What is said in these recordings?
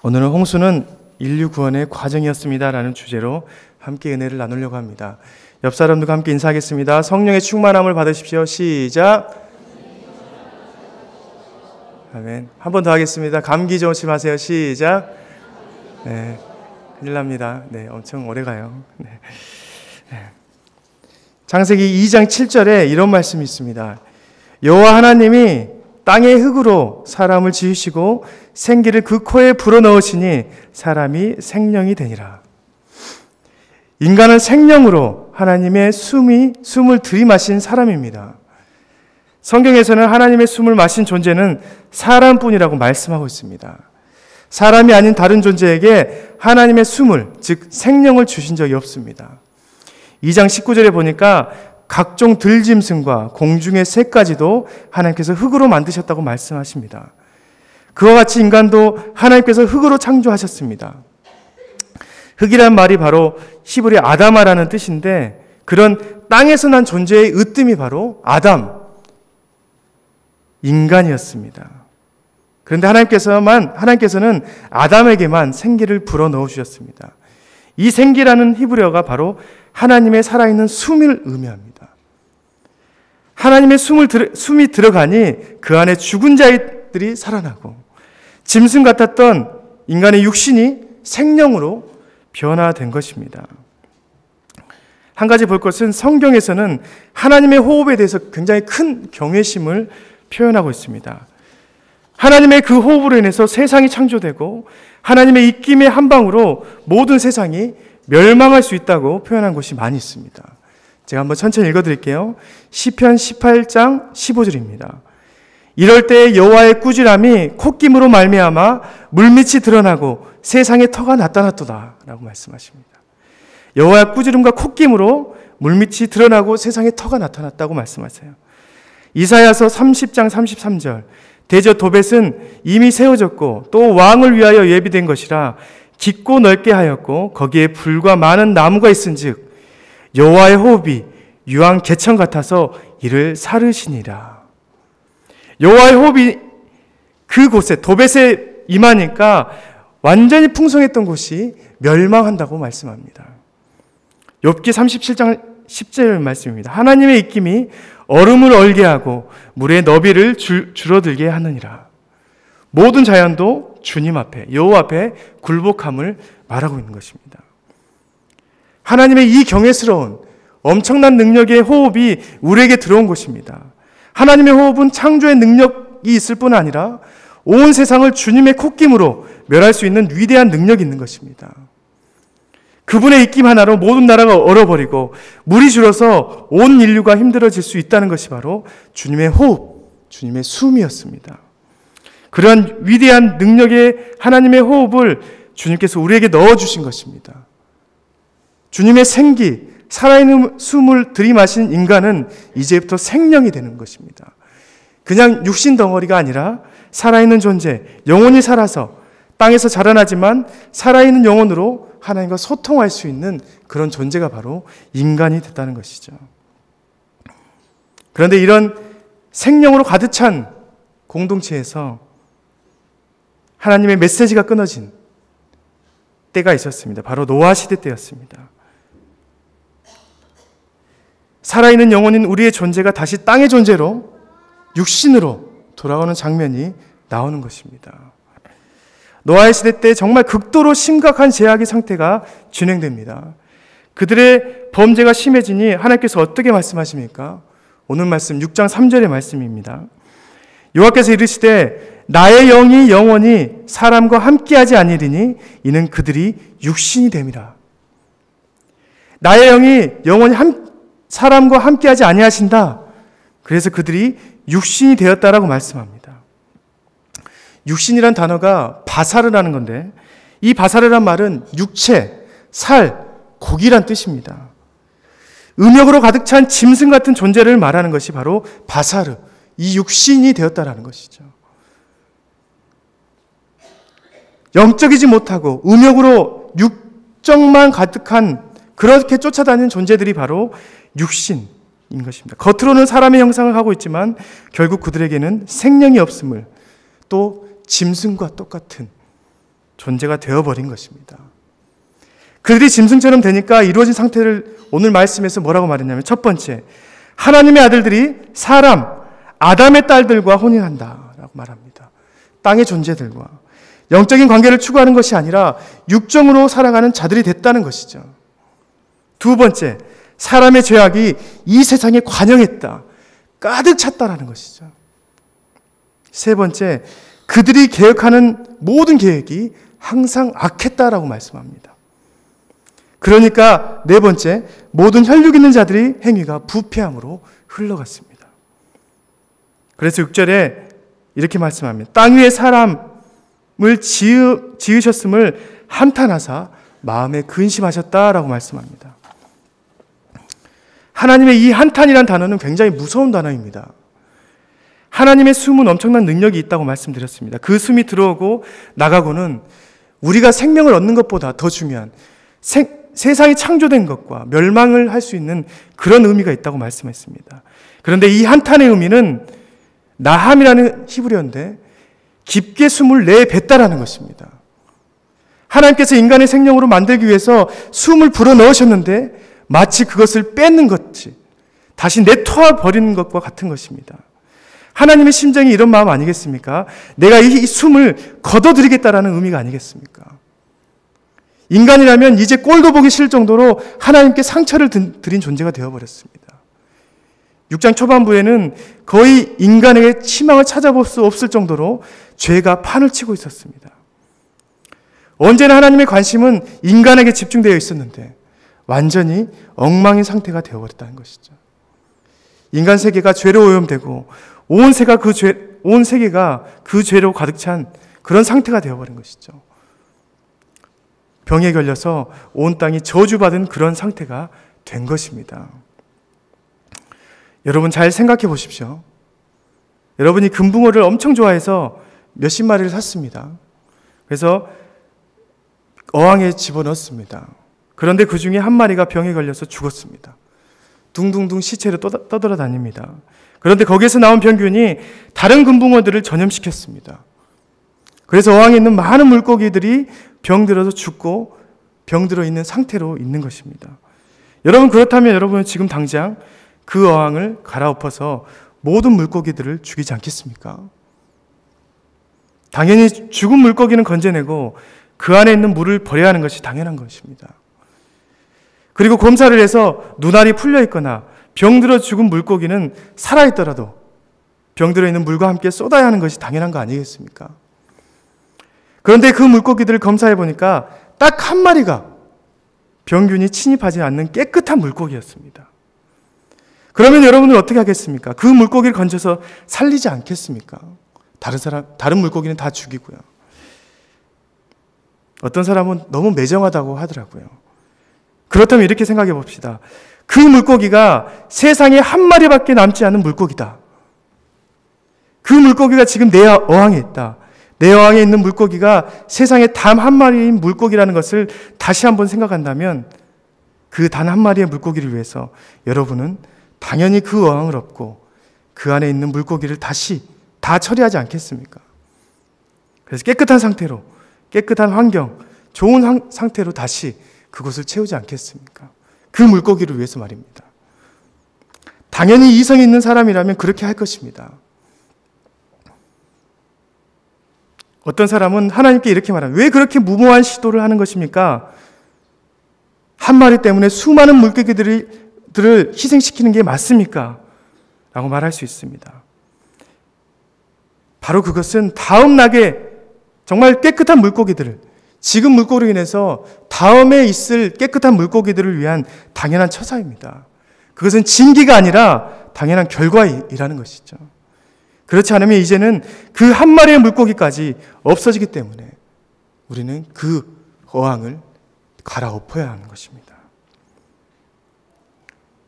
오늘은 홍수는 인류 구원의 과정이었습니다라는 주제로 함께 은혜를 나누려고 합니다. 옆 사람들과 함께 인사하겠습니다. 성령의 충만함을 받으십시오. 시작. 아멘. 한 번 더 하겠습니다. 감기 조심하세요. 시작. 네, 큰일 납니다. 네, 엄청 오래 가요. 네. 창세기 2장 7절에 이런 말씀이 있습니다. 여호와 하나님이 땅의 흙으로 사람을 지으시고 생기를 그 코에 불어넣으시니 사람이 생명이 되니라. 인간은 생명으로 하나님의 숨을 들이마신 사람입니다. 성경에서는 하나님의 숨을 마신 존재는 사람뿐이라고 말씀하고 있습니다. 사람이 아닌 다른 존재에게 하나님의 숨을, 즉 생명을 주신 적이 없습니다. 2장 19절에 보니까 각종 들짐승과 공중의 새까지도 하나님께서 흙으로 만드셨다고 말씀하십니다. 그와 같이 인간도 하나님께서 흙으로 창조하셨습니다. 흙이란 말이 바로 히브리 아담아라는 뜻인데, 그런 땅에서 난 존재의 으뜸이 바로 아담, 인간이었습니다. 그런데 하나님께서는 아담에게만 생기를 불어넣어 주셨습니다. 이 생기라는 히브리어가 바로 하나님의 살아있는 숨을 의미합니다. 하나님의 숨이 들어가니 그 안에 죽은 자들이 살아나고 짐승 같았던 인간의 육신이 생명으로 변화된 것입니다. 한 가지 볼 것은 성경에서는 하나님의 호흡에 대해서 굉장히 큰 경외심을 표현하고 있습니다. 하나님의 그 호흡으로 인해서 세상이 창조되고 하나님의 입김의 한 방으로 모든 세상이 멸망할 수 있다고 표현한 곳이 많이 있습니다. 제가 한번 천천히 읽어드릴게요. 시편 18장 15절입니다. 이럴 때 여호와의 꾸지람이 콧김으로 말미암아 물밑이 드러나고 세상에 터가 나타났도다 라고 말씀하십니다. 여호와의 꾸지람과 콧김으로 물밑이 드러나고 세상에 터가 나타났다고 말씀하세요. 이사야서 30장 33절 대저 도벳은 이미 세워졌고 또 왕을 위하여 예비된 것이라 깊고 넓게 하였고 거기에 불과 많은 나무가 있은즉 여호와의 호흡이 유황 개천 같아서 이를 사르시니라. 여호와의 호흡이 그곳에 도벳에 임하니까 완전히 풍성했던 곳이 멸망한다고 말씀합니다. 욥기 37장 10절 말씀입니다. 하나님의 입김이 얼음을 얼게 하고 물의 너비를 줄어들게 하느니라. 모든 자연도 주님 앞에, 여호와 앞에 굴복함을 말하고 있는 것입니다. 하나님의 이 경외스러운 엄청난 능력의 호흡이 우리에게 들어온 것입니다. 하나님의 호흡은 창조의 능력이 있을 뿐 아니라 온 세상을 주님의 콧김으로 멸할 수 있는 위대한 능력이 있는 것입니다. 그분의 입김 하나로 모든 나라가 얼어버리고 물이 줄어서 온 인류가 힘들어질 수 있다는 것이 바로 주님의 호흡, 주님의 숨이었습니다. 그런 위대한 능력의 하나님의 호흡을 주님께서 우리에게 넣어주신 것입니다. 주님의 생기, 살아있는 숨을 들이마신 인간은 이제부터 생명이 되는 것입니다. 그냥 육신 덩어리가 아니라 살아있는 존재, 영혼이 살아서 땅에서 자라나지만 살아있는 영혼으로 하나님과 소통할 수 있는 그런 존재가 바로 인간이 됐다는 것이죠. 그런데 이런 생명으로 가득 찬 공동체에서 하나님의 메시지가 끊어진 때가 있었습니다. 바로 노아 시대 때였습니다. 살아있는 영혼인 우리의 존재가 다시 땅의 존재로 육신으로 돌아오는 장면이 나오는 것입니다. 노아의 시대 때 정말 극도로 심각한 제약의 상태가 진행됩니다. 그들의 범죄가 심해지니 하나님께서 어떻게 말씀하십니까? 오늘 말씀 6장 3절의 말씀입니다. 여호와께서 이르시되 나의 영이 영원히 사람과 함께하지 아니리니 이는 그들이 육신이 됨이라. 나의 영이 영원히 사람과 함께하지 아니하신다. 그래서 그들이 육신이 되었다라고 말씀합니다. 육신이란 단어가 바사르라는 건데 이 바사르란 말은 육체, 살, 고기란 뜻입니다. 음욕으로 가득 찬 짐승 같은 존재를 말하는 것이 바로 바사르, 이 육신이 되었다라는 것이죠. 영적이지 못하고 음욕으로 육정만 가득한 그렇게 쫓아다니는 존재들이 바로 육신인 것입니다. 겉으로는 사람의 형상을 하고 있지만 결국 그들에게는 생명이 없음을 또 짐승과 똑같은 존재가 되어버린 것입니다. 그들이 짐승처럼 되니까 이루어진 상태를 오늘 말씀에서 뭐라고 말했냐면, 첫 번째, 하나님의 아들들이 사람, 아담의 딸들과 혼인한다라고 말합니다. 땅의 존재들과 영적인 관계를 추구하는 것이 아니라 육정으로 살아가는 자들이 됐다는 것이죠. 두 번째, 사람의 죄악이 이 세상에 관영했다, 가득 찼다라는 것이죠. 세 번째, 그들이 계획하는 모든 계획이 항상 악했다라고 말씀합니다. 그러니까 네 번째, 모든 혈육 있는 자들의 행위가 부패함으로 흘러갔습니다. 그래서 6절에 이렇게 말씀합니다. 땅 위에 사람을 지으셨음을 한탄하사 마음에 근심하셨다라고 말씀합니다. 하나님의 이 한탄이란 단어는 굉장히 무서운 단어입니다. 하나님의 숨은 엄청난 능력이 있다고 말씀드렸습니다. 그 숨이 들어오고 나가고는 우리가 생명을 얻는 것보다 더 중요한 세상이 창조된 것과 멸망을 할 수 있는 그런 의미가 있다고 말씀했습니다. 그런데 이 한탄의 의미는 나함이라는 히브리어인데 깊게 숨을 내뱉다라는 것입니다. 하나님께서 인간의 생명으로 만들기 위해서 숨을 불어넣으셨는데 마치 그것을 뺏는 것이 다시 내토하 버리는 것과 같은 것입니다. 하나님의 심정이 이런 마음 아니겠습니까? 내가 이 숨을 걷어들이겠다라는 의미가 아니겠습니까? 인간이라면 이제 꼴도 보기 싫을 정도로 하나님께 상처를 드린 존재가 되어버렸습니다. 6장 초반부에는 거의 인간에게 희망을 찾아볼 수 없을 정도로 죄가 판을 치고 있었습니다. 언제나 하나님의 관심은 인간에게 집중되어 있었는데 완전히 엉망인 상태가 되어버렸다는 것이죠. 인간 세계가 죄로 오염되고 온 세계가 그 죄로 가득 찬 그런 상태가 되어버린 것이죠. 병에 걸려서 온 땅이 저주받은 그런 상태가 된 것입니다. 여러분 잘 생각해 보십시오. 여러분이 금붕어를 엄청 좋아해서 몇십 마리를 샀습니다. 그래서 어항에 집어넣었습니다. 그런데 그 중에 한 마리가 병에 걸려서 죽었습니다. 둥둥둥 시체로 떠돌아다닙니다. 그런데 거기에서 나온 병균이 다른 금붕어들을 전염시켰습니다. 그래서 어항에 있는 많은 물고기들이 병들어서 죽고 병들어 있는 상태로 있는 것입니다. 여러분 그렇다면 여러분은 지금 당장 그 어항을 갈아엎어서 모든 물고기들을 죽이지 않겠습니까? 당연히 죽은 물고기는 건져내고 그 안에 있는 물을 버려야 하는 것이 당연한 것입니다. 그리고 검사를 해서 눈알이 풀려 있거나 병들어 죽은 물고기는 살아있더라도 병들어 있는 물과 함께 쏟아야 하는 것이 당연한 거 아니겠습니까? 그런데 그 물고기들을 검사해 보니까 딱 한 마리가 병균이 침입하지 않는 깨끗한 물고기였습니다. 그러면 여러분은 어떻게 하겠습니까? 그 물고기를 건져서 살리지 않겠습니까? 다른 물고기는 다 죽이고요. 어떤 사람은 너무 매정하다고 하더라고요. 그렇다면 이렇게 생각해 봅시다. 그 물고기가 세상에 한 마리밖에 남지 않은 물고기다. 그 물고기가 지금 내 어항에 있다. 내 어항에 있는 물고기가 세상에 단 한 마리인 물고기라는 것을 다시 한번 생각한다면 그 단 한 마리의 물고기를 위해서 여러분은 당연히 그 어항을 엎고 그 안에 있는 물고기를 다시 다 처리하지 않겠습니까? 그래서 깨끗한 상태로, 깨끗한 환경, 좋은 상태로 다시 그곳을 채우지 않겠습니까? 그 물고기를 위해서 말입니다. 당연히 이성이 있는 사람이라면 그렇게 할 것입니다. 어떤 사람은 하나님께 이렇게 말합니다. 왜 그렇게 무모한 시도를 하는 것입니까? 한 마리 때문에 수많은 물고기들을 희생시키는 게 맞습니까? 라고 말할 수 있습니다. 바로 그것은 다음 낙에 정말 깨끗한 물고기들을, 지금 물고기로 인해서 다음에 있을 깨끗한 물고기들을 위한 당연한 처사입니다. 그것은 징계가 아니라 당연한 결과이라는 것이죠. 그렇지 않으면 이제는 그 한 마리의 물고기까지 없어지기 때문에 우리는 그 어항을 갈아엎어야 하는 것입니다.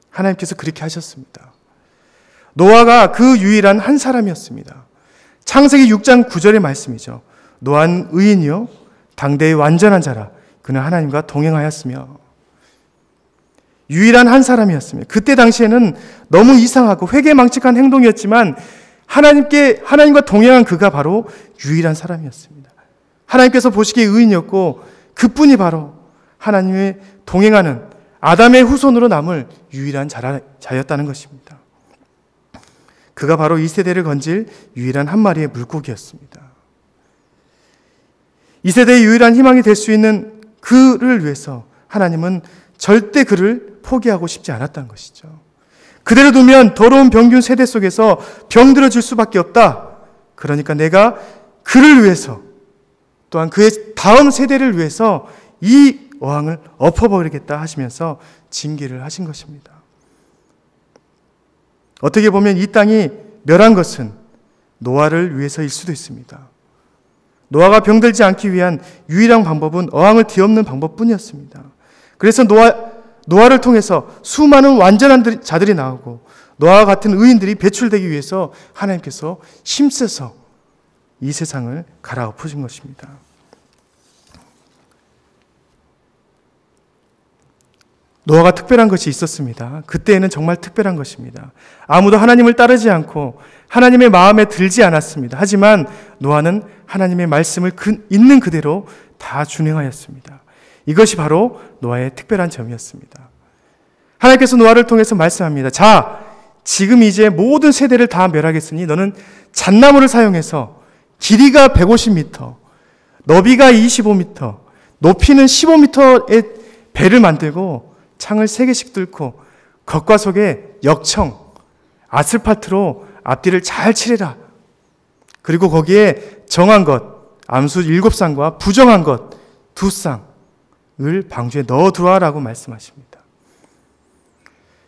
하나님께서 그렇게 하셨습니다. 노아가 그 유일한 한 사람이었습니다. 창세기 6장 9절의 말씀이죠. 노아는 의인이요 당대의 완전한 자라. 그는 하나님과 동행하였으며. 유일한 한 사람이었습니다. 그때 당시에는 너무 이상하고 회개망측한 행동이었지만 하나님과 동행한 그가 바로 유일한 사람이었습니다. 하나님께서 보시기에 의인이었고 그뿐이 바로 하나님의 동행하는 아담의 후손으로 남을 유일한 자였다는 것입니다. 그가 바로 이 세대를 건질 유일한 한 마리의 물고기였습니다. 이 세대의 유일한 희망이 될 수 있는 그를 위해서 하나님은 절대 그를 포기하고 싶지 않았다는 것이죠. 그대로 두면 더러운 병균 세대 속에서 병들어질 수밖에 없다. 그러니까 내가 그를 위해서 또한 그의 다음 세대를 위해서 이 어항을 엎어버리겠다 하시면서 징계를 하신 것입니다. 어떻게 보면 이 땅이 멸한 것은 노아를 위해서일 수도 있습니다. 노아가 병들지 않기 위한 유일한 방법은 어항을 뒤엎는 방법뿐이었습니다. 그래서 노아를 통해서 수많은 완전한 자들이 나오고 노아와 같은 의인들이 배출되기 위해서 하나님께서 힘써서 이 세상을 갈아엎으신 것입니다. 노아가 특별한 것이 있었습니다. 그때에는 정말 특별한 것입니다. 아무도 하나님을 따르지 않고 하나님의 마음에 들지 않았습니다. 하지만 노아는 하나님의 말씀을 있는 그대로 다 준행하였습니다. 이것이 바로 노아의 특별한 점이었습니다. 하나님께서 노아를 통해서 말씀합니다. 자, 지금 이제 모든 세대를 다 멸하겠으니 너는 잣나무를 사용해서 길이가 150m, 너비가 25m, 높이는 15m의 배를 만들고 창을 3개씩 뚫고 겉과 속에 역청, 아스팔트로 앞뒤를 잘 칠해라. 그리고 거기에 정한 것, 암수 7쌍과 부정한 것 2쌍을 방주에 넣어 두라라고 말씀하십니다.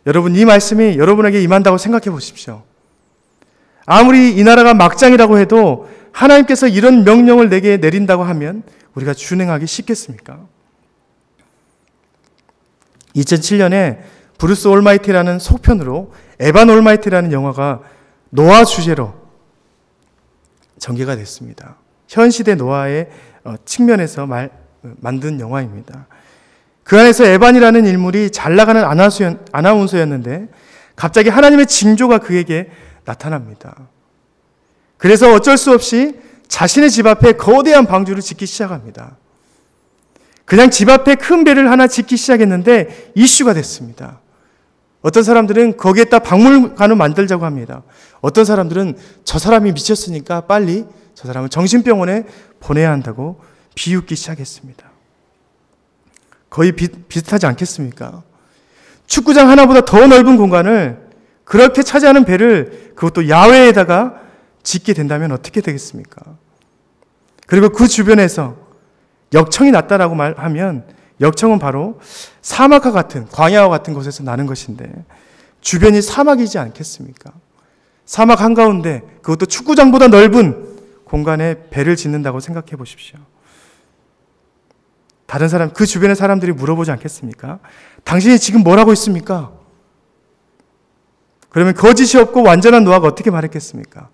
여러분, 이 말씀이 여러분에게 임한다고 생각해 보십시오. 아무리 이 나라가 막장이라고 해도 하나님께서 이런 명령을 내게 내린다고 하면 우리가 준행하기 쉽겠습니까? 2007년에 브루스 올마이티라는 속편으로 에반 올마이티라는 영화가 노아 주제로 전개가 됐습니다. 현 시대 노아의 측면에서 만든 영화입니다. 그 안에서 에반이라는 인물이 잘 나가는 아나운서였는데 갑자기 하나님의 징조가 그에게 나타납니다. 그래서 어쩔 수 없이 자신의 집 앞에 거대한 방주를 짓기 시작합니다. 그냥 집 앞에 큰 배를 하나 짓기 시작했는데 이슈가 됐습니다. 어떤 사람들은 거기에다 박물관을 만들자고 합니다. 어떤 사람들은 저 사람이 미쳤으니까 빨리 저 사람을 정신병원에 보내야 한다고 비웃기 시작했습니다. 거의 비슷하지 않겠습니까? 축구장 하나보다 더 넓은 공간을 그렇게 차지하는 배를 그것도 야외에다가 짓게 된다면 어떻게 되겠습니까? 그리고 그 주변에서 역청이 났다라고 말하면 역청은 바로 사막과 같은 광야와 같은 곳에서 나는 것인데 주변이 사막이지 않겠습니까? 사막 한가운데 그것도 축구장보다 넓은 공간에 배를 짓는다고 생각해 보십시오. 다른 사람, 그 주변의 사람들이 물어보지 않겠습니까? 당신이 지금 뭘 하고 있습니까? 그러면 거짓이 없고 완전한 노아가 어떻게 말했겠습니까?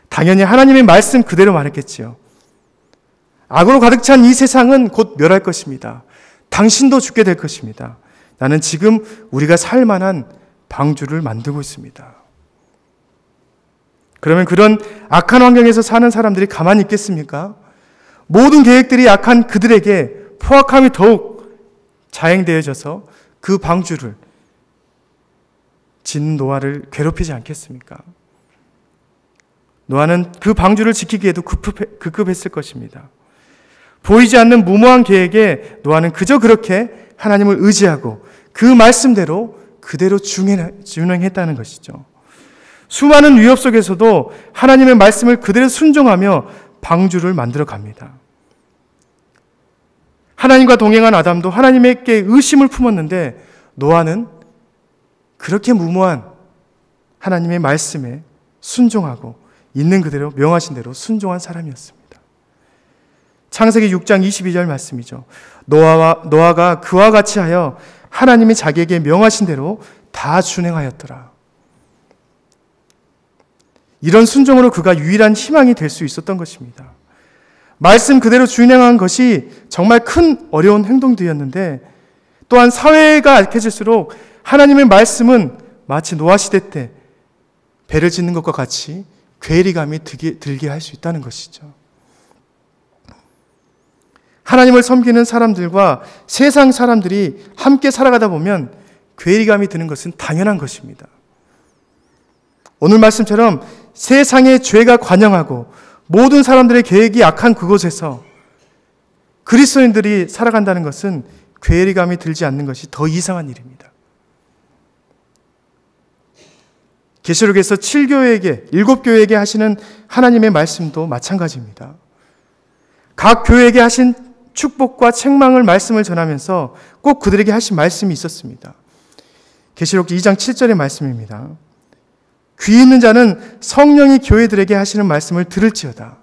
당연히 하나님의 말씀 그대로 말했겠지요. 악으로 가득 찬 이 세상은 곧 멸할 것입니다. 당신도 죽게 될 것입니다. 나는 지금 우리가 살 만한 방주를 만들고 있습니다. 그러면 그런 악한 환경에서 사는 사람들이 가만히 있겠습니까? 모든 계획들이 악한 그들에게 포악함이 더욱 자행되어져서 그 방주를 짓는 노아를 괴롭히지 않겠습니까? 노아는 그 방주를 지키기에도 급급했을 것입니다. 보이지 않는 무모한 계획에 노아는 그저 그렇게 하나님을 의지하고 그 말씀대로 그대로 준행했다는 것이죠. 수많은 위협 속에서도 하나님의 말씀을 그대로 순종하며 방주를 만들어 갑니다. 하나님과 동행한 아담도 하나님께 의심을 품었는데 노아는 그렇게 무모한 하나님의 말씀에 순종하고 있는 그대로 명하신 대로 순종한 사람이었습니다. 창세기 6장 22절 말씀이죠. 노아가 그와 같이 하여 하나님이 자기에게 명하신 대로 다 준행하였더라. 이런 순종으로 그가 유일한 희망이 될 수 있었던 것입니다. 말씀 그대로 준행한 것이 정말 큰 어려운 행동들이었는데 또한 사회가 악해질수록 하나님의 말씀은 마치 노아 시대 때 배를 짓는 것과 같이 괴리감이 들게 할 수 있다는 것이죠. 하나님을 섬기는 사람들과 세상 사람들이 함께 살아가다 보면 괴리감이 드는 것은 당연한 것입니다. 오늘 말씀처럼 세상의 죄가 관영하고 모든 사람들의 계획이 악한 그곳에서 그리스도인들이 살아간다는 것은 괴리감이 들지 않는 것이 더 이상한 일입니다. 계시록에서 7교회에게, 7교회에게 하시는 하나님의 말씀도 마찬가지입니다. 각 교회에게 하신 축복과 책망을 말씀을 전하면서 꼭 그들에게 하신 말씀이 있었습니다. 계시록 2장 7절의 말씀입니다. 귀 있는 자는 성령이 교회들에게 하시는 말씀을 들을지어다.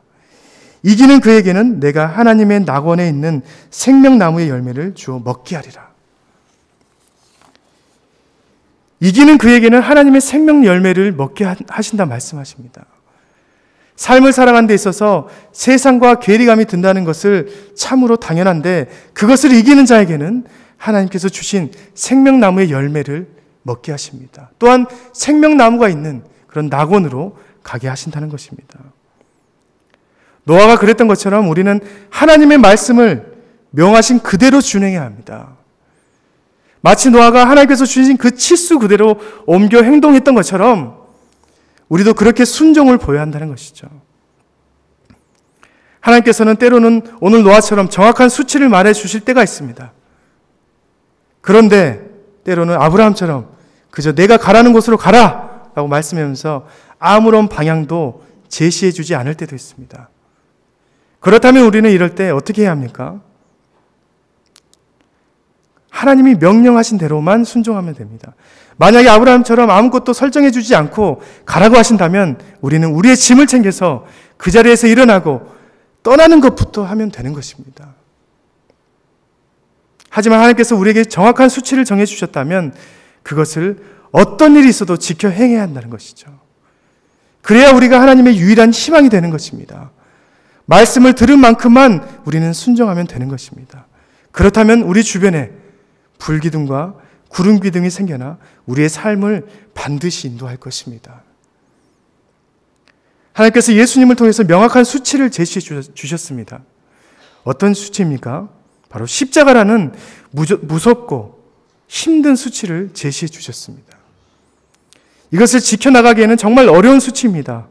이기는 그에게는 내가 하나님의 낙원에 있는 생명나무의 열매를 주어 먹게 하리라. 이기는 그에게는 하나님의 생명 열매를 먹게 하신다 말씀하십니다. 삶을 살아가는 데 있어서 세상과 괴리감이 든다는 것을 참으로 당연한데 그것을 이기는 자에게는 하나님께서 주신 생명나무의 열매를 먹게 하십니다. 또한 생명나무가 있는 그런 낙원으로 가게 하신다는 것입니다. 노아가 그랬던 것처럼 우리는 하나님의 말씀을 명하신 그대로 준행해야 합니다. 마치 노아가 하나님께서 주신 그 치수 그대로 옮겨 행동했던 것처럼 우리도 그렇게 순종을 보여야 한다는 것이죠. 하나님께서는 때로는 오늘 노아처럼 정확한 수치를 말해 주실 때가 있습니다. 그런데 때로는 아브라함처럼 그저 내가 가라는 곳으로 가라 라고 말씀하면서 아무런 방향도 제시해 주지 않을 때도 있습니다. 그렇다면 우리는 이럴 때 어떻게 해야 합니까? 하나님이 명령하신 대로만 순종하면 됩니다. 만약에 아브라함처럼 아무것도 설정해 주지 않고 가라고 하신다면 우리는 우리의 짐을 챙겨서 그 자리에서 일어나고 떠나는 것부터 하면 되는 것입니다. 하지만 하나님께서 우리에게 정확한 수치를 정해 주셨다면 그것을 어떤 일이 있어도 지켜 행해야 한다는 것이죠. 그래야 우리가 하나님의 유일한 희망이 되는 것입니다. 말씀을 들은 만큼만 우리는 순종하면 되는 것입니다. 그렇다면 우리 주변에 불기둥과 구름기둥이 생겨나 우리의 삶을 반드시 인도할 것입니다. 하나님께서 예수님을 통해서 명확한 수치를 제시해 주셨습니다. 어떤 수치입니까? 바로 십자가라는 무섭고 힘든 수치를 제시해 주셨습니다. 이것을 지켜나가기에는 정말 어려운 수치입니다.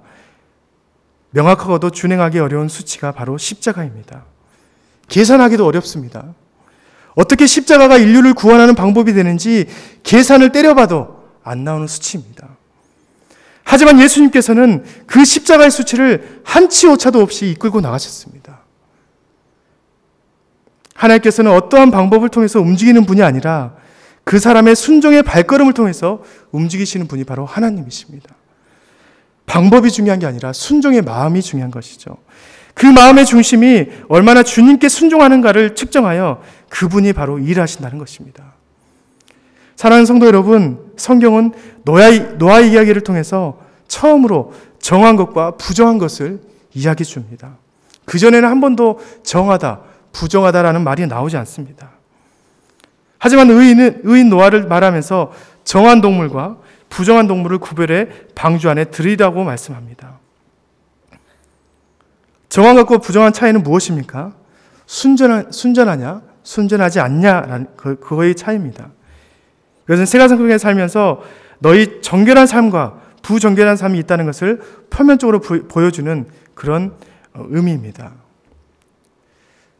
명확하고도 준행하기 어려운 수치가 바로 십자가입니다. 계산하기도 어렵습니다. 어떻게 십자가가 인류를 구원하는 방법이 되는지 계산을 때려봐도 안 나오는 수치입니다. 하지만 예수님께서는 그 십자가의 수치를 한치 오차도 없이 이끌고 나가셨습니다. 하나님께서는 어떠한 방법을 통해서 움직이는 분이 아니라 그 사람의 순종의 발걸음을 통해서 움직이시는 분이 바로 하나님이십니다. 방법이 중요한 게 아니라 순종의 마음이 중요한 것이죠. 그 마음의 중심이 얼마나 주님께 순종하는가를 측정하여 그분이 바로 일하신다는 것입니다. 사랑하는 성도 여러분, 성경은 노아의 이야기를 통해서 처음으로 정한 것과 부정한 것을 이야기해 줍니다. 그전에는 한 번도 정하다, 부정하다라는 말이 나오지 않습니다. 하지만 의인 노아를 말하면서 정한 동물과 부정한 동물을 구별해 방주 안에 들이라고 말씀합니다. 정한 것과 부정한 차이는 무엇입니까? 순전하냐, 순전하지 않냐라는 그거의 차이입니다. 이것은 세가성경에 살면서 너희 정결한 삶과 부정결한 삶이 있다는 것을 표면적으로 보여주는 그런 의미입니다.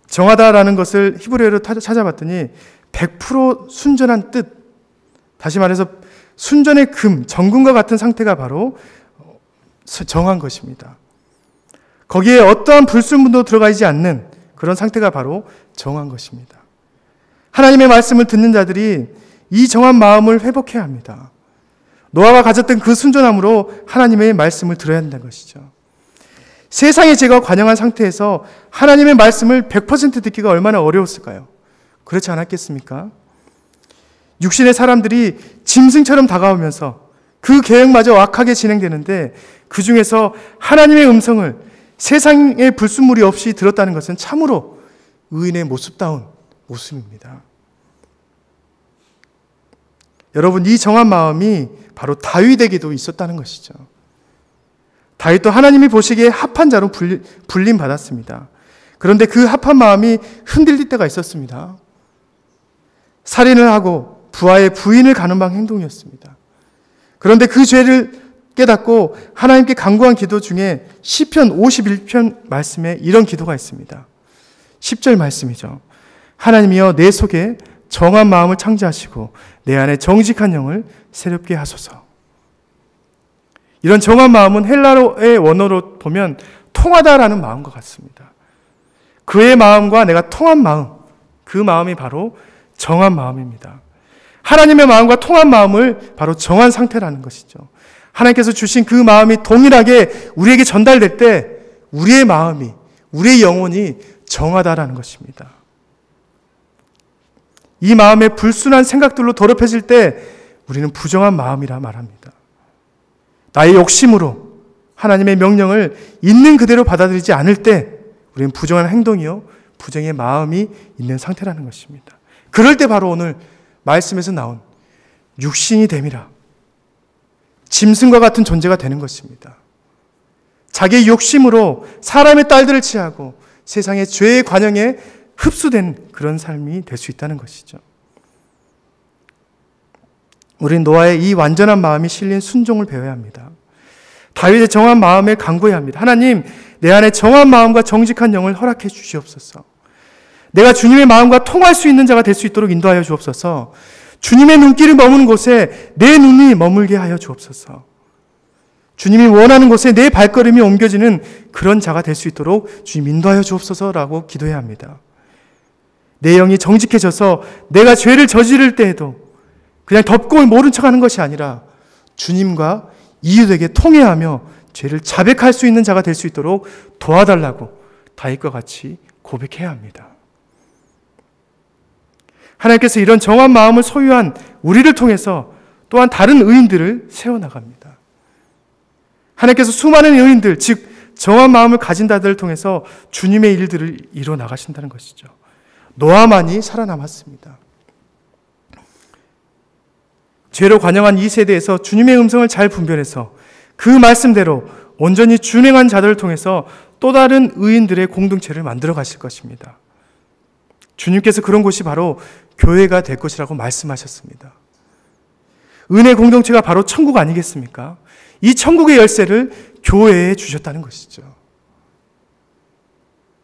정하다라는 것을 히브리어로 찾아봤더니 100% 순전한 뜻, 다시 말해서 순전의 금, 정금과 같은 상태가 바로 정한 것입니다. 거기에 어떠한 불순물도 들어가지 않는 그런 상태가 바로 정한 것입니다. 하나님의 말씀을 듣는 자들이 이 정한 마음을 회복해야 합니다. 노아가 가졌던 그 순전함으로 하나님의 말씀을 들어야 한다는 것이죠. 세상의 죄가 관영한 상태에서 하나님의 말씀을 100% 듣기가 얼마나 어려웠을까요? 그렇지 않았겠습니까? 육신의 사람들이 짐승처럼 다가오면서 그 계획마저 악하게 진행되는데 그 중에서 하나님의 음성을 세상의 불순물이 없이 들었다는 것은 참으로 의인의 모습다운 모습입니다. 여러분, 이 정한 마음이 바로 다윗에게도 있었다는 것이죠. 다윗도 하나님이 보시기에 합한 자로 불림받았습니다. 그런데 그 합한 마음이 흔들릴 때가 있었습니다. 살인을 하고 부하의 부인을 가늠한 행동이었습니다. 그런데 그 죄를 깨닫고 하나님께 간구한 기도 중에 시편 51편 말씀에 이런 기도가 있습니다. 10절 말씀이죠. 하나님이여 내 속에 정한 마음을 창조하시고 내 안에 정직한 영을 새롭게 하소서. 이런 정한 마음은 헬라어의 원어로 보면 통하다라는 마음과 같습니다. 그의 마음과 내가 통한 마음, 그 마음이 바로 정한 마음입니다. 하나님의 마음과 통한 마음을 바로 정한 상태라는 것이죠. 하나님께서 주신 그 마음이 동일하게 우리에게 전달될 때 우리의 마음이, 우리의 영혼이 정하다라는 것입니다. 이 마음의 불순한 생각들로 더럽혀질 때 우리는 부정한 마음이라 말합니다. 나의 욕심으로 하나님의 명령을 있는 그대로 받아들이지 않을 때 우리는 부정한 행동이요, 부정의 마음이 있는 상태라는 것입니다. 그럴 때 바로 오늘 말씀에서 나온 육신이 됨이라, 짐승과 같은 존재가 되는 것입니다. 자기의 욕심으로 사람의 딸들을 취하고 세상의 죄의 관영에 흡수된 그런 삶이 될 수 있다는 것이죠. 우린 노아의 이 완전한 마음이 실린 순종을 배워야 합니다. 다윗의 정한 마음을 간구해야 합니다. 하나님, 내 안에 정한 마음과 정직한 영을 허락해 주시옵소서. 내가 주님의 마음과 통할 수 있는 자가 될 수 있도록 인도하여 주옵소서. 주님의 눈길이 머무는 곳에 내 눈이 머물게 하여 주옵소서. 주님이 원하는 곳에 내 발걸음이 옮겨지는 그런 자가 될 수 있도록 주님 인도하여 주옵소서라고 기도해야 합니다. 내 영이 정직해져서 내가 죄를 저지를 때에도 그냥 덮고 모른 척하는 것이 아니라 주님과 이웃에게 통회하며 죄를 자백할 수 있는 자가 될 수 있도록 도와달라고 다윗과 같이 고백해야 합니다. 하나님께서 이런 정한 마음을 소유한 우리를 통해서 또한 다른 의인들을 세워나갑니다. 하나님께서 수많은 의인들, 즉 정한 마음을 가진 자들을 통해서 주님의 일들을 이루어 나가신다는 것이죠. 노아만이 살아남았습니다. 죄로 관영한 이 세대에서 주님의 음성을 잘 분별해서 그 말씀대로 온전히 준행한 자들을 통해서 또 다른 의인들의 공동체를 만들어 가실 것입니다. 주님께서 그런 곳이 바로 교회가 될 것이라고 말씀하셨습니다. 은혜 공동체가 바로 천국 아니겠습니까? 이 천국의 열쇠를 교회에 주셨다는 것이죠.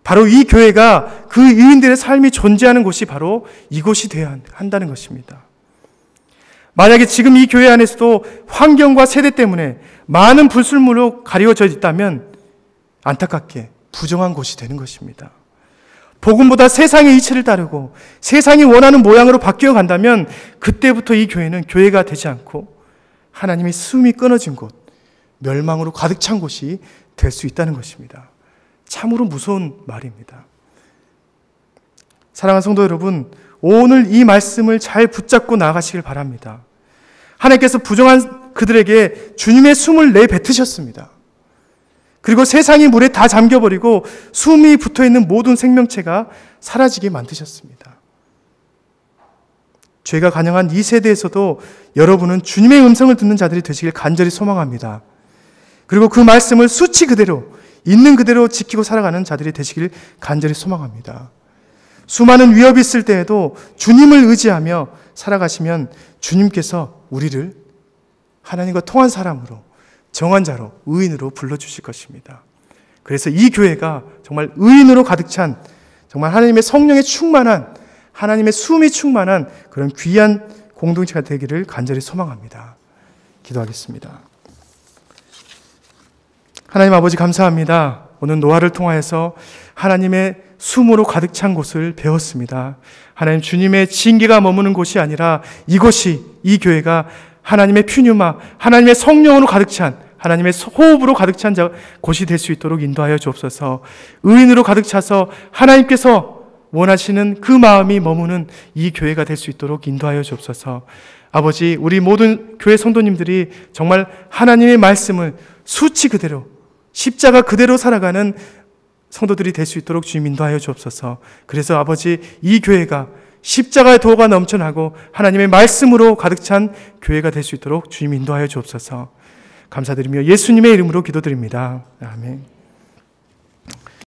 바로 이 교회가 그 의인들의 삶이 존재하는 곳이 바로 이곳이 되어야 한다는 것입니다. 만약에 지금 이 교회 안에서도 환경과 세대 때문에 많은 불순물로 가려져 있다면 안타깝게 부정한 곳이 되는 것입니다. 복음보다 세상의 이치를 따르고 세상이 원하는 모양으로 바뀌어 간다면 그때부터 이 교회는 교회가 되지 않고 하나님의 숨이 끊어진 곳, 멸망으로 가득 찬 곳이 될 수 있다는 것입니다. 참으로 무서운 말입니다. 사랑하는 성도 여러분, 오늘 이 말씀을 잘 붙잡고 나아가시길 바랍니다. 하나님께서 부정한 그들에게 주님의 숨을 내뱉으셨습니다. 그리고 세상이 물에 다 잠겨버리고 숨이 붙어있는 모든 생명체가 사라지게 만드셨습니다. 죄가 관영한 이 세대에서도 여러분은 주님의 음성을 듣는 자들이 되시길 간절히 소망합니다. 그리고 그 말씀을 수치 그대로, 있는 그대로 지키고 살아가는 자들이 되시길 간절히 소망합니다. 수많은 위협이 있을 때에도 주님을 의지하며 살아가시면 주님께서 우리를 하나님과 통한 사람으로, 정한 자로, 의인으로 불러주실 것입니다. 그래서 이 교회가 정말 의인으로 가득 찬, 정말 하나님의 성령에 충만한, 하나님의 숨이 충만한 그런 귀한 공동체가 되기를 간절히 소망합니다. 기도하겠습니다. 하나님 아버지 감사합니다. 오늘 노아를 통하여서 하나님의 숨으로 가득 찬 곳을 배웠습니다. 하나님, 주님의 징계가 머무는 곳이 아니라 이곳이, 이 교회가 하나님의 퓨뉴마, 하나님의 성령으로 가득 찬, 하나님의 호흡으로 가득 찬 곳이 될 수 있도록 인도하여 주옵소서. 의인으로 가득 차서 하나님께서 원하시는 그 마음이 머무는 이 교회가 될 수 있도록 인도하여 주옵소서. 아버지, 우리 모든 교회 성도님들이 정말 하나님의 말씀을 수치 그대로, 십자가 그대로 살아가는 성도들이 될 수 있도록 주님 인도하여 주옵소서. 그래서 아버지, 이 교회가 십자가의 도가 넘쳐나고 하나님의 말씀으로 가득 찬 교회가 될 수 있도록 주님 인도하여 주옵소서. 감사드리며 예수님의 이름으로 기도드립니다. 아멘.